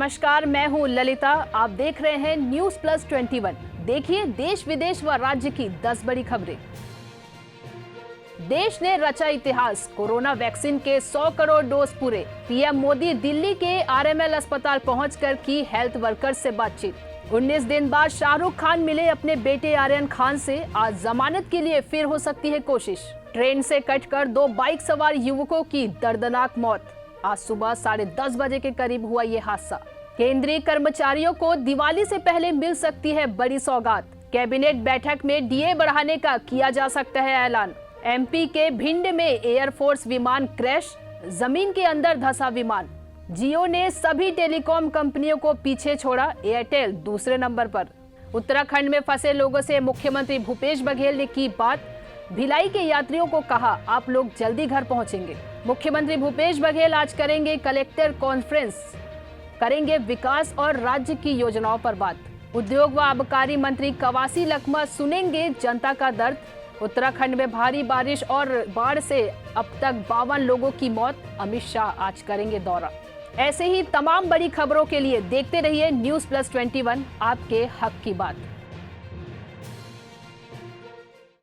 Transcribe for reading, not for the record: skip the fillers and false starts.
नमस्कार, मैं हूं ललिता। आप देख रहे हैं न्यूज प्लस 21। देखिए देश विदेश व राज्य की 10 बड़ी खबरें। देश ने रचा इतिहास, कोरोना वैक्सीन के 100 करोड़ डोज पूरे। पीएम मोदी दिल्ली के आरएमएल अस्पताल पहुंचकर की हेल्थ वर्कर्स से बातचीत। 19 दिन बाद शाहरुख खान मिले अपने बेटे आर्यन खान से। आज जमानत के लिए फिर हो सकती है कोशिश। ट्रेन से कटकर 2 बाइक सवार युवकों की दर्दनाक मौत। आज सुबह 10:30 बजे के करीब हुआ ये हादसा। केंद्रीय कर्मचारियों को दिवाली से पहले मिल सकती है बड़ी सौगात। कैबिनेट बैठक में डीए बढ़ाने का किया जा सकता है ऐलान। एमपी के भिंड में एयरफोर्स विमान क्रैश, जमीन के अंदर धंसा विमान। जियो ने सभी टेलीकॉम कंपनियों को पीछे छोड़ा, एयरटेल दूसरे नंबर पर। उत्तराखंड में फंसे लोगों से मुख्यमंत्री भूपेश बघेल ने की बात। भिलाई के यात्रियों को कहा, आप लोग जल्दी घर पहुंचेंगे। मुख्यमंत्री भूपेश बघेल आज करेंगे कलेक्टर कॉन्फ्रेंस, करेंगे विकास और राज्य की योजनाओं पर बात। उद्योग व आबकारी मंत्री कवासी लखमा सुनेंगे जनता का दर्द। उत्तराखंड में भारी बारिश और बाढ़ से अब तक 52 लोगों की मौत। अमित शाह आज करेंगे दौरा। ऐसे ही तमाम बड़ी खबरों के लिए देखते रहिए न्यूज प्लस 21, आपके हक की बात।